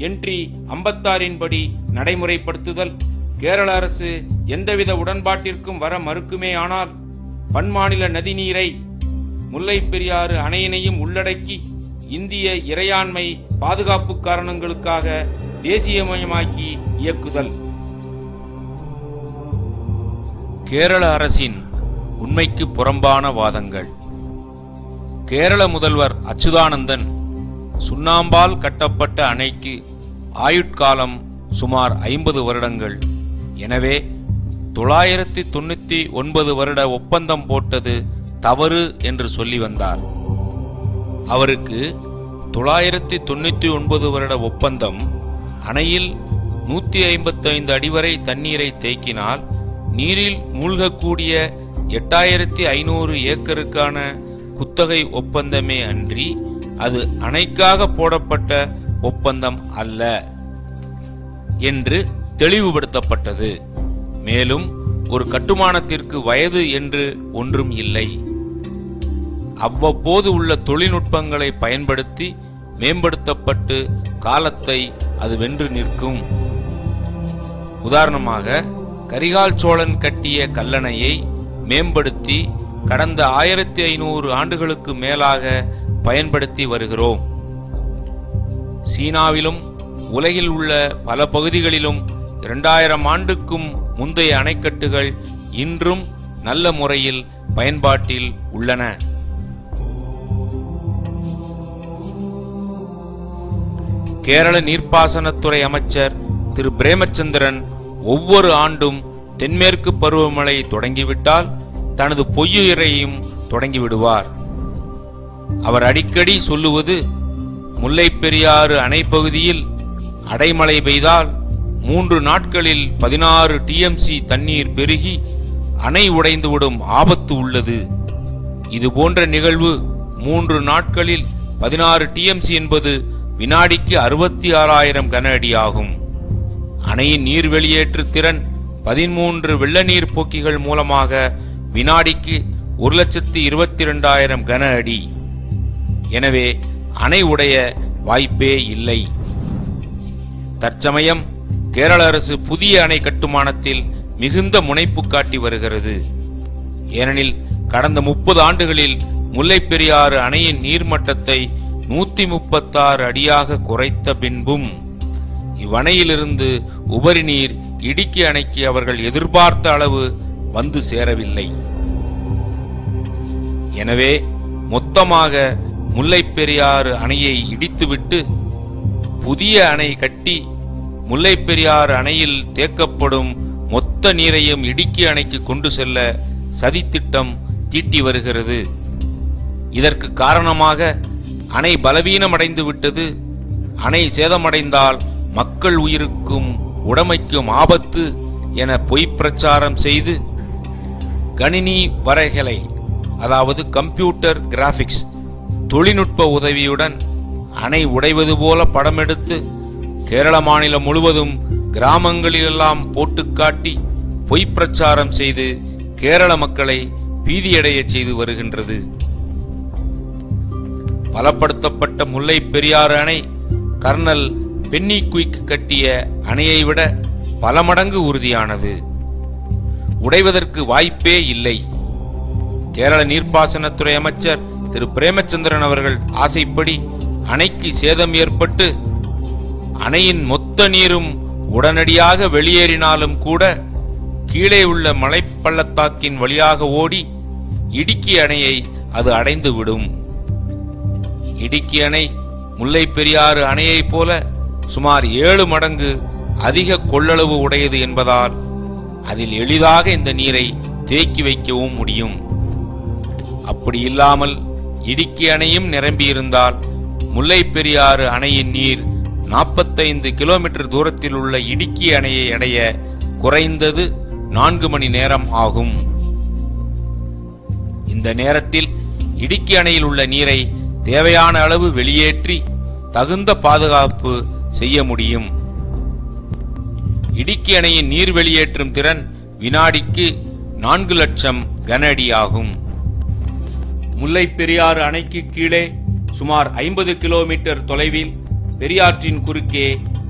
என்ட்ரி 56 படி நடைமுறைப்படுத்துதல், கேரள அரசு எந்தவித உடன்பாட்டிற்கும் வர மறுக்குமே ஆனால் பன்மாநில நதிநீரை முல்லைப் பெரியாறு அணையினையும் உள்ளடக்கி இந்திய இறையாண்மை பாதுகாப்பு காரணங்களுக்காக தேசியமயமாக்கி இயக்குதல். கேரள அரசின் உண்மைக்கு புறம்பான வாதங்கள். கேரள முதல்வர் அச்சுதானந்தன் சுண்ணாம்பால் கட்டப்பட்ட அணைக்கு ஆயுட்காலம் சுமார் 50 வருடங்கள். எனவே 999 வருட ஒப்பந்தம் போட்டது தவறு என்று சொல்லி வந்தார். அவருக்கு 999 வருட ஒப்பந்தம் அணையில் 155 அடி வரை தண்ணீரை தேக்கினால் நீரில் மூழ்கக்கூடிய 8500 ஏக்கருக்கான குத்தகை ஒப்பந்தமே அன்றி அது அணைக்காக போடப்பட்ட ஒப்பந்தம் அல்ல என்று தெளிவுபடுத்தப்பட்டது. மேலும் ஒரு கட்டுமானத்திற்கு வயது என்று ஒன்றும் இல்லை. அவ்வப்போது உள்ள தொழில்நுட்பங்களை பயன்படுத்தி மேம்படுத்தப்பட்டு காலத்தை அது வென்று நிற்கும். உதாரணமாக, கரிகால் சோழன் கட்டிய கல்லணையை மேம்படுத்தி கடந்த 1500 ஆண்டுகளுக்கு மேலாக பயன்படுத்தி வருகிறோம். சீனாவிலும் உலகில் உள்ள பல பகுதிகளிலும் 2000 ஆண்டுக்கும் முந்தைய அணைக்கட்டுகள் இன்றும் நல்ல முறையில் பயன்பாட்டில் உள்ளன. கேரள நீர்ப்பாசனத்துறை அமைச்சர் திரு பிரேமச்சந்திரன் ஒவ்வொரு ஆண்டும் தென்மேற்கு பருவமழை தொடங்கிவிட்டால் தனது பொய்யுரையையும் தொடங்கிவிடுவார். அவர் அடிக்கடி சொல்லுவது, முல்லைப் பெரியாறு அணை பகுதியில் அடைமழை பெய்தால் 3 நாட்களில் 16 TMC தண்ணீர் பெருகி அணை உடைந்துவிடும் ஆபத்து உள்ளது. இது போன்ற நிகழ்வு 3 நாட்களில் 16 TMC என்பது வினாடிக்கு 66,000 கன அடி ஆகும். அணையின் நீர் வெளியேற்று திறன் 13 வெள்ள நீர் போக்கிகள் மூலமாக வினாடிக்கு 1,22,000 கன அடி. எனவே அணை உடைய வாய்ப்பே இல்லை. தற்சமயம் கேரள அரசு புதிய அணை கட்டுமானத்தில் மிகுந்த முனைப்பு காட்டி வருகிறது. ஏனெனில் கடந்த 30 ஆண்டுகளில் முல்லைப் பெரியாறு அணையின் நீர்மட்டத்தை 136 அடியாக குறைத்த பின்பும் இவ்வணையிலிருந்து உபரி நீர் இடுக்கி அணைக்கு அவர்கள் எதிர்பார்த்த அளவு வந்து சேரவில்லை. எனவே மொத்தமாக முல்லைப் பெரியாறு அணையை இடித்துவிட்டு புதிய அணை கட்டி முல்லைப் பெரியாறு அணையில் தேக்கப்படும் மொத்த நீரையும் இடுக்கி அணைக்கு கொண்டு செல்ல சதித்திட்டம் தீட்டி வருகிறது. இதற்கு காரணமாக அணை பலவீனமடைந்து விட்டது, அணை சேதமடைந்தால் மக்கள் உயிருக்கும் உடைமைக்கும் ஆபத்து என பொய் பிரச்சாரம் செய்து கணினி வரைகலை, அதாவது கம்ப்யூட்டர் கிராபிக்ஸ் தொழில்நுட்ப உதவியுடன் அணை உடைவது போல படமெடுத்து கேரள மாநிலம் முழுவதும் கிராமங்களிலெல்லாம் போட்டு காட்டி பொய் பிரச்சாரம் செய்து கேரள மக்களை பீதியடைய செய்து வருகின்றது. பலப்படுத்தப்பட்ட முல்லைப் பெரியாறு அணை கர்னல் பென்னி குயிக் கட்டிய அணையை விட பல மடங்கு உறுதியானது. உடைவதற்கு வாய்ப்பே இல்லை. கேரள நீர்ப்பாசனத்துறை அமைச்சர் திரு பிரேமச்சந்திரன் அவர்கள் ஆசைப்படி அணைக்கு சேதம் ஏற்பட்டு அணையின் மொத்த நீரும் உடனடியாக வெளியேறினாலும் கூட கீழே உள்ள மலைப்பள்ளத்தாக்கின் வழியாக ஓடி இடுக்கி அணையை அது அடைந்துவிடும். இடுக்கி அணை முல்லைப் பெரியாறு அணையைப் போல சுமார் 7 மடங்கு அதிக கொள்ளளவு உடையது என்பதால் அதில் எளிதாக இந்த நீரை தேக்கி வைக்கவும் முடியும். அப்படி இல்லாமல் இடுக்கி அணையும் நிரம்பியிருந்தால் முல்லைப் பெரியாறு அணையின் நீர் 45 கிலோமீட்டர் தூரத்தில் உள்ள இடுக்கி அணையை அடைய குறைந்தது 4 மணி நேரம் ஆகும். இந்த நேரத்தில் இடுக்கி அணையில் உள்ள நீரை தேவையான அளவு வெளியேற்றி தகுந்த பாதுகாப்பு செய்ய முடியும். இடுக்கி அணையின் நீர் வெளியேற்றும் திறன் வினாடிக்கு 4 லட்சம் கன அடி ஆகும். முல்லைப் பெரியாறு அணைக்கு கீழே சுமார் 50 கிலோமீட்டர் தொலைவில் பெரியாற்றின் குறுக்கே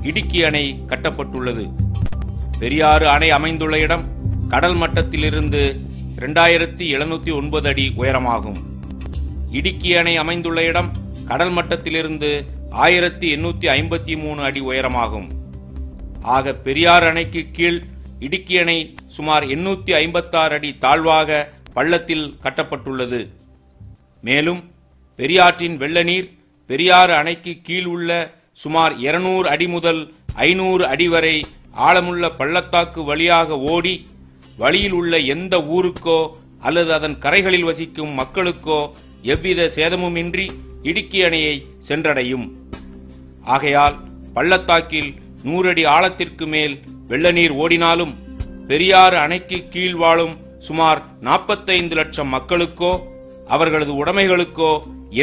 இடுக்கி அணை கட்டப்பட்டுள்ளது. பெரியாறு அணை அமைந்துள்ள இடம் கடல் மட்டத்திலிருந்து 2709 அடி உயரமாகும். இடுக்கி அணை அமைந்துள்ள இடம் கடல் மட்டத்திலிருந்து 1853 அடி உயரமாகும். ஆக பெரியாறு அணைக்கு கீழ் இடுக்கி அணை சுமார் 856 அடி தாழ்வாக பள்ளத்தில் கட்டப்பட்டுள்ளது. மேலும் பெரியாற்றின் வெள்ள நீர் பெரியாறு அணைக்கு கீழ் உள்ள சுமார் 200 அடி முதல் 500 அடி வரை ஆழமுள்ள பள்ளத்தாக்கு வழியாக ஓடி வழியில் உள்ள எந்த ஊருக்கோ அல்லது அதன் கரைகளில் வசிக்கும் மக்களுக்கோ எவ்வித சேதமுமின்றி இடுக்கி அணையை சென்றடையும். ஆகையால் பள்ளத்தாக்கில் 100 அடி ஆழத்திற்கு மேல் வெள்ள நீர் ஓடினாலும் பெரியாறு அணைக்கு கீழ் வாழும் சுமார் 45 லட்சம் மக்களுக்கோ அவர்களது உடைமைகளுக்கோ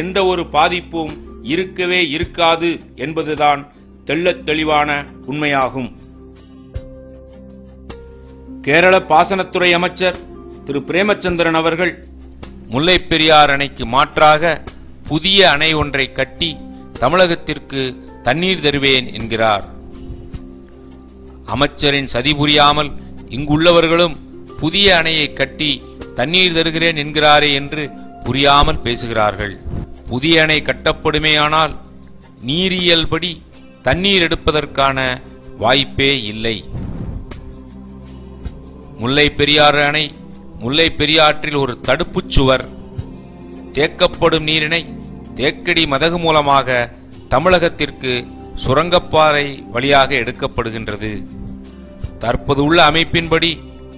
எந்த ஒரு பாதிப்பும் இருக்கவே இருக்காது என்பதுதான் தெள்ளத் தெளிவான உண்மையாகும். கேரள பாசனத்துறை அமைச்சர் திரு பிரேமச்சந்திரன் அவர்கள் முல்லைப் பெரியாறு அணைக்கு மாற்றாக புதிய அணை ஒன்றை கட்டி தமிழகத்திற்கு தண்ணீர் தருவேன் என்கிறார். அமைச்சரின் சதி புரியாமல் இங்குள்ளவர்களும் புதிய அணையை கட்டி தண்ணீர் தருகிறேன் என்கிறாரே என்று புரியாமல் பேசுகிறார்கள். புதிய அணை கட்டப்படுமேயானால் நீரியல்படி தண்ணீர் எடுப்பதற்கான வாய்ப்பே இல்லை. முல்லை பெரியாறு அணை முல்லை பெரியாற்றில் ஒரு தடுப்புச் சுவர். தேக்கப்படும் நீரினை தேக்கடி மதகு மூலமாக தமிழகத்திற்கு சுரங்கப்பாறை வழியாக எடுக்கப்படுகின்றது. தற்போது உள்ள அமைப்பின்படி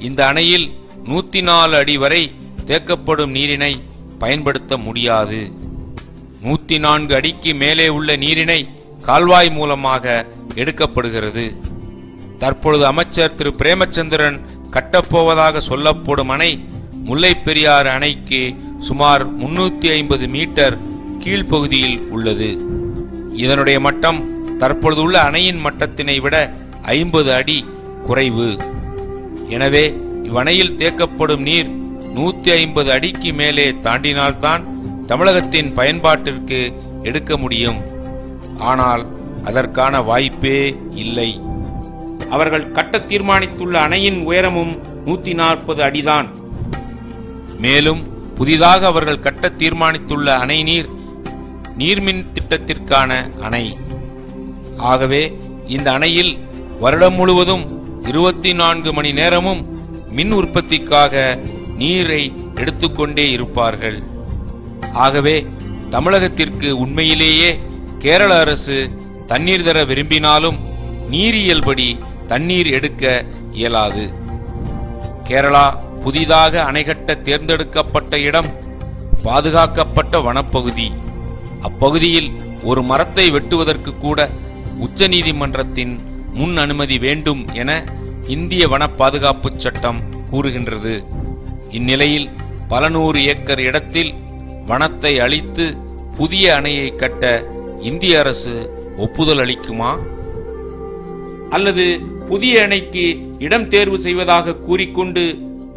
இந்த அணையில் 104 அடி வரை தேக்கப்படும் நீரினை பயன்படுத்த முடியாது. 104 அடிக்கு மேலே உள்ள நீரினை கால்வாய் மூலமாக எடுக்கப்படுகிறது. தற்பொழுது அமைச்சர் திரு பிரேமச்சந்திரன் கட்டப்போவதாக சொல்லப்படும் அணை முல்லை பெரியாறு அணைக்கு சுமார் 350 மீட்டர் கீழ்ப்பகுதியில் உள்ளது. இதனுடைய மட்டம் தற்பொழுது உள்ள அணையின் மட்டத்தினை விட 50 அடி குறைவு. எனவே இவ்வணையில் தேக்கப்படும் நீர் 150 அடிக்கு மேலே தாண்டினால்தான் தமிழகத்தின் பயன்பாட்டிற்கு எடுக்க முடியும். ஆனால் அதற்கான வாய்ப்பே இல்லை. அவர்கள் கட்ட தீர்மானித்துள்ள அணையின் உயரமும் 140 அடிதான். மேலும் புதிதாக அவர்கள் கட்ட தீர்மானித்துள்ள அணை நீர்மின் திட்டத்திற்கான அணை. ஆகவே இந்த அணையில் வருடம் முழுவதும் 24 மணி நேரமும் மின் உற்பத்திக்காக நீரை எடுத்துக்கொண்டே இருப்பார்கள். ஆகவே தமிழகத்திற்கு உண்மையிலேயே கேரள அரசு தண்ணீர் தர விரும்பினாலும் நீரியல்படி தண்ணீர் எடுக்க இயலாது. கேரளா புதிதாக அணை கட்ட தேர்ந்தெடுக்கப்பட்ட இடம் பாதுகாக்கப்பட்ட வனப்பகுதி. அப்பகுதியில் ஒரு மரத்தை வெட்டுவதற்கு கூட உச்சநீதிமன்றத்தின் முன் அனுமதி வேண்டும் என இந்திய வன பாதுகாப்பு சட்டம் கூறுகின்றது. இந்நிலையில் பல 100 ஏக்கர் இடத்தில் வனத்தை அழித்து புதிய அணையை கட்ட இந்திய அரசு ஒப்புதல் அளிக்குமா? அல்லது புதிய அணைக்கு இடம் தேர்வு செய்வதாக கூறிக்கொண்டு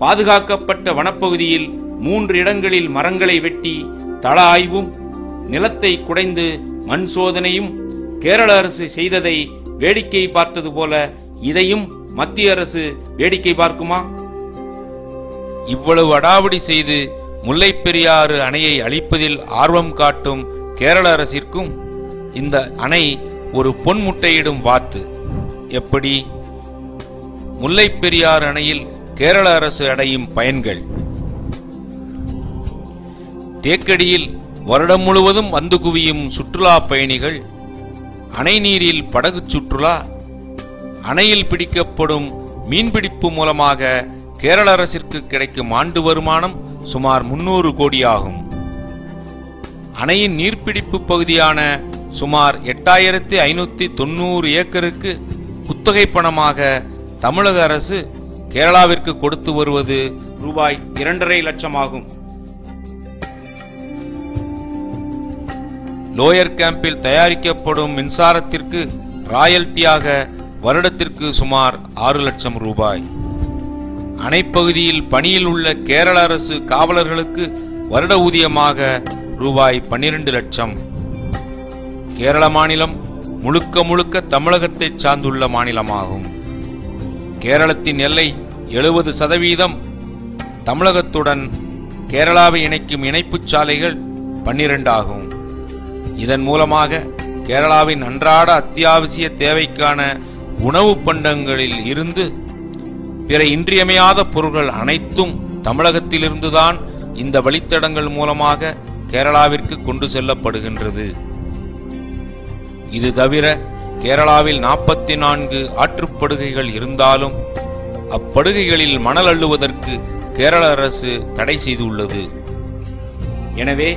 பாதுகாக்கப்பட்ட வனப்பகுதியில் 3 இடங்களில் மரங்களை வெட்டி தள ஆய்வும் நிலத்தை குடைந்து மண் சோதனையும் கேரள அரசு செய்ததை வேடிக்கை பார்த்தது போல இதையும் மத்திய அரசு வேடிக்கை பார்க்குமா? இவ்வளவு அடாவடி செய்து முல்லை பெரியாறு அணையை அழிப்பதில் ஆர்வம் காட்டும் கேரள அரசிற்கும் இந்த அணை ஒரு பொன் முட்டையிடும் வாத்து. எப்படி? முல்லை பெரியாறு அணையில் கேரள அரசு அடையும் பயன்கள். தேக்கடியில் வருடம் முழுவதும் வந்து குவியும் சுற்றுலா பயணிகள், அணை நீரில் படகு சுற்றுலா, அணையில் பிடிக்கப்படும் மீன்பிடிப்பு மூலமாக கேரள அரசிற்கு கிடைக்கும் ஆண்டு வருமானம் சுமார் 300 கோடி ஆகும். அணையின் நீர்பிடிப்பு பகுதியான சுமார் 8590 ஏக்கருக்கு குத்தகை பணமாக தமிழக அரசு கேரளாவிற்கு கொடுத்து வருவது ரூபாய் 2.5 லட்சம் ஆகும். லோயர் கேம்பில் தயாரிக்கப்படும் மின்சாரத்திற்கு ராயல்டியாக வருடத்திற்கு சுமார் 6 லட்சம் ரூபாய். அணைப்பகுதியில் பணியில் உள்ள கேரள அரசு காவலர்களுக்கு வருட ஊதியமாக ரூபாய் 12 லட்சம். கேரள மாநிலம் முழுக்க முழுக்க தமிழகத்தை சார்ந்துள்ள மாநிலமாகும். கேரளத்தின் எல்லை 70% தமிழகத்துடன் கேரளாவை இணைக்கும் இணைப்புச் சாலைகள் 12 ஆகும். இதன் மூலமாக கேரளாவின் அன்றாட அத்தியாவசிய தேவைக்கான உணவு பண்டங்களில் இருந்து பிற இன்றியமையாத பொருட்கள் அனைத்தும் தமிழகத்திலிருந்துதான் இந்த வழித்தடங்கள் மூலமாக கேரளாவிற்கு கொண்டு செல்லப்படுகின்றது. இது தவிர கேரளாவில் 44 ஆற்றுப்படுகைகள் இருந்தாலும் அப்படுகைகளில் மணல் அள்ளுவதற்கு கேரள அரசு தடை செய்துள்ளது. எனவே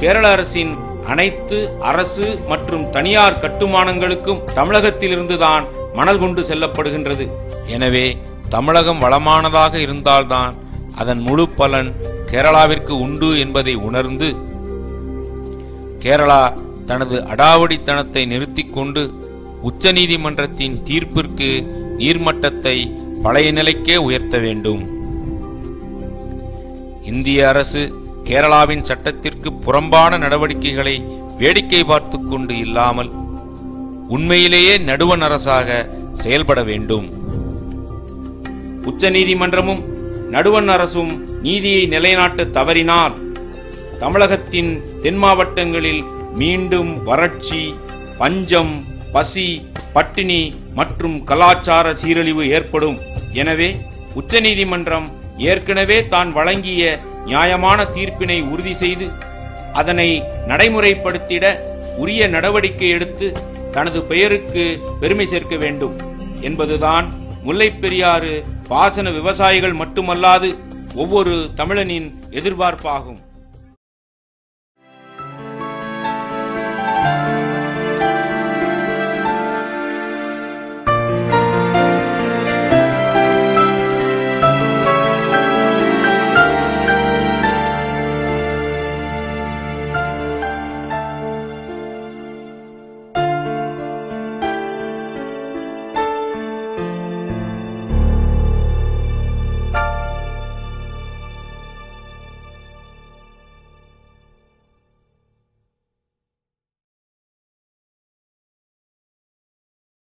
கேரள அரசின் அனைத்து அரசு மற்றும் தனியார் கட்டுமானங்களுக்கும் தமிழகத்திலிருந்துதான் மணல் கொண்டு செல்லப்படுகின்றது. எனவே தமிழகம் வளமானதாக இருந்தால்தான் அதன் முழு பலன் கேரளாவிற்கு உண்டு என்பதை உணர்ந்து கேரளா தனது அடாவடித்தனத்தை நிறுத்திக் கொண்டு உச்சநீதிமன்றத்தின் தீர்ப்பிற்கு நீர்மட்டத்தை பழைய நிலைக்கே உயர்த்த வேண்டும். இந்திய அரசு கேரளாவின் சட்டத்திற்கு புறம்பான நடவடிக்கைகளை வேடிக்கை பார்த்து கொண்டு இல்லாமல் உண்மையிலேயே நடுவண் அரசாக செயல்பட வேண்டும். உச்சநீதிமன்றமும் நடுவண் அரசும் நீதியை நிலைநாட்ட தவறினால் தமிழகத்தின் தென் மாவட்டங்களில் மீண்டும் வறட்சி, பஞ்சம், பசி, பட்டினி மற்றும் கலாச்சார சீரழிவு ஏற்படும். எனவே உச்சநீதிமன்றம் ஏற்கனவே தான் வழங்கிய நியாயமான தீர்ப்பினை உறுதி செய்து அதனை நடைமுறைப்படுத்திட உரிய நடவடிக்கை எடுத்து தனது பெயருக்கு பெருமை சேர்க்க வேண்டும் என்பதுதான் முல்லைப் பெரியாறு பாசன விவசாயிகள் மட்டுமல்லாது ஒவ்வொரு தமிழனின் எதிர்பார்ப்பாகும்.